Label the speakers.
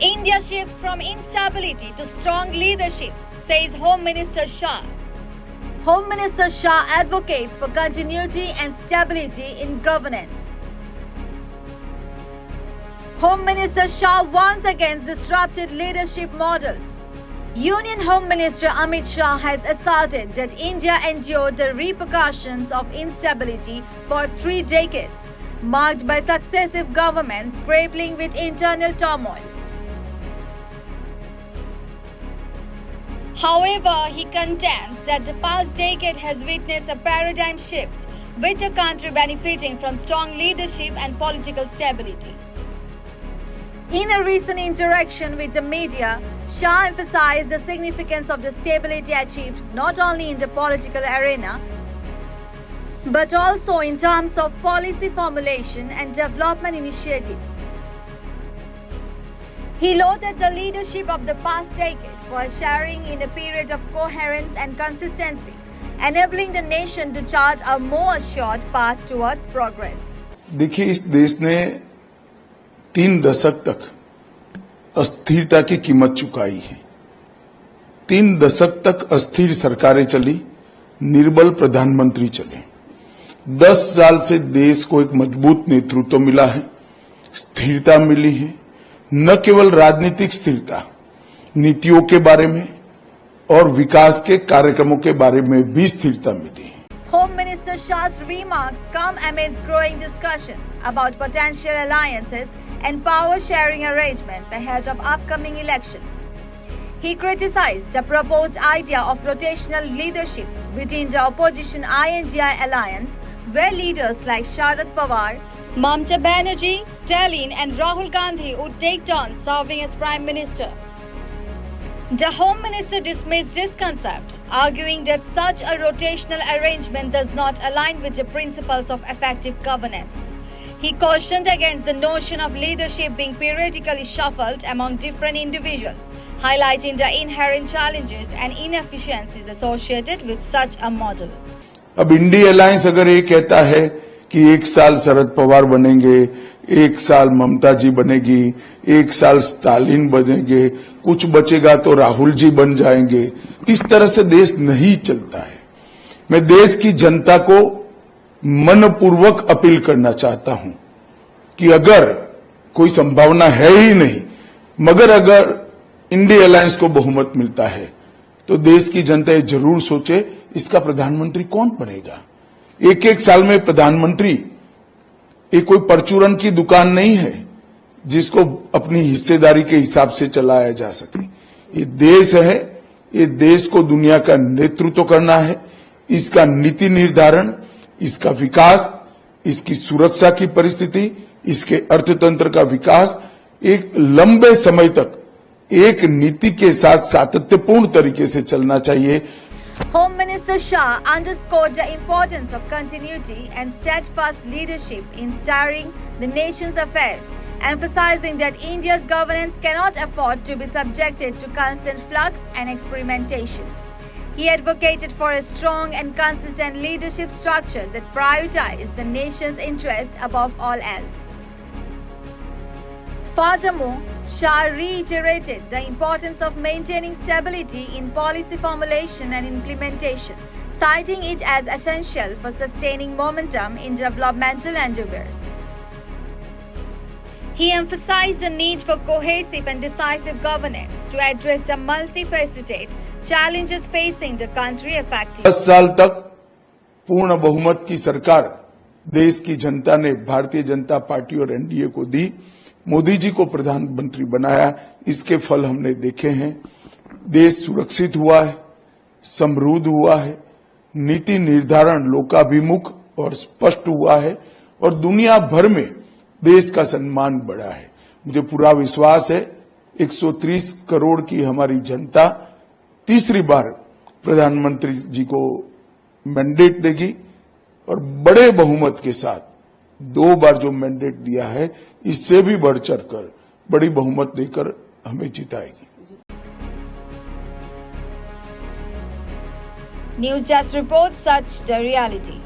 Speaker 1: India shifts from instability to strong leadership, says Home Minister Shah. Home Minister Shah advocates for continuity and stability in governance. Home Minister Shah warns against disrupted leadership models. Union Home Minister Amit Shah has asserted that India endured the repercussions of instability for 3 decades, marked by successive governments grappling with internal turmoil. However, he contends that the past decade has witnessed a paradigm shift, with the country benefiting from strong leadership and political stability. In a recent interaction with the media, Shah emphasized the significance of the stability achieved not only in the political arena, but also in terms of policy formulation and development initiatives. He lauded the leadership of the past decade for sharing in a period of coherence and consistency, enabling the nation to chart a more assured path towards progress.
Speaker 2: देखिए, इस देश ने 3 दशक तक अस्थिरता की कीमत चुकाई है। 3 दशक तक अस्थिर सरकारें चली, निर्बल प्रधानमंत्री चले। 10 साल से देश को एक मजबूत नेतृत्व मिला है, स्थिरता मिली है। न केवल राजनीतिक स्थिरता, नीतियों के बारे में और विकास के कार्यक्रमों के बारे में भी स्थिरता मिली है।
Speaker 1: Home Minister Shah's remarks come amidst growing discussions about potential alliances and power-sharing arrangements ahead of upcoming elections. He criticized the proposed idea of rotational leadership within the opposition INDI alliance, where leaders like Sharad Pawar, Mamata Banerjee, Stalin and Rahul Gandhi would take turns serving as Prime Minister. The Home Minister dismissed this concept, arguing that such a rotational arrangement does not align with the principles of effective governance. He cautioned against the notion of leadership being periodically shuffled among different individuals, highlighting the inherent challenges and inefficiencies associated with such a model.
Speaker 2: अब INDI alliance अगर ये कहता है कि 1 साल शरद पवार बनेंगे, 1 साल ममता जी बनेगी, 1 साल स्टालिन बनेंगे, कुछ बचेगा तो राहुल जी बन जाएंगे, इस तरह से देश नहीं चलता है। मैं देश की जनता को मनपूर्वक अपील करना चाहता हूं कि अगर कोई संभावना है ही नहीं, मगर अगर इंडी अलायंस को बहुमत मिलता है तो देश की जनता ये जरूर सोचे इसका प्रधानमंत्री कौन बनेगा। 1-1 साल में प्रधानमंत्री ये कोई परचूरन की दुकान नहीं है जिसको अपनी हिस्सेदारी के हिसाब से चलाया जा सके। ये देश है, ये देश को दुनिया का नेतृत्व करना है। इसका नीति निर्धारण, इसका विकास, इसकी सुरक्षा की परिस्थिति, इसके अर्थतंत्र का विकास एक लंबे समय तक एक नीति के साथ सातत्यपूर्ण तरीके से चलना चाहिए।
Speaker 1: Home Minister Shah underscored the importance of continuity and steadfast leadership in steering the nation's affairs, emphasizing that India's governance cannot afford to be subjected to constant flux and experimentation. He advocated for a strong and consistent leadership structure that prioritizes the nation's interests above all else. Furthermore, Shah reiterated the importance of maintaining stability in policy formulation and implementation, citing it as essential for sustaining momentum in developmental endeavors. He emphasized the need for cohesive and decisive governance to address the multifaceted challenges facing the country effectively.
Speaker 2: 10 साल तक पूर्ण बहुमत की सरकार देश की जनता ने Bharatiya Janata party और एनडीए को दी। मोदी जी को प्रधानमंत्री बनाया, इसके फल हमने देखे हैं। देश सुरक्षित हुआ है, समृद्ध हुआ है, नीति निर्धारण लोकाभिमुख और स्पष्ट हुआ है और दुनिया भर में देश का सम्मान बढ़ा है। मुझे पूरा विश्वास है 130 करोड़ की हमारी जनता तीसरी बार प्रधानमंत्री जी को मैंडेट देगी और बड़े बहुमत के साथ 2 बार जो मैंडेट दिया है इससे भी बढ़ चढ़कर बड़ी बहुमत देकर हमें जिताएगी।
Speaker 1: News Desk reports such the reality.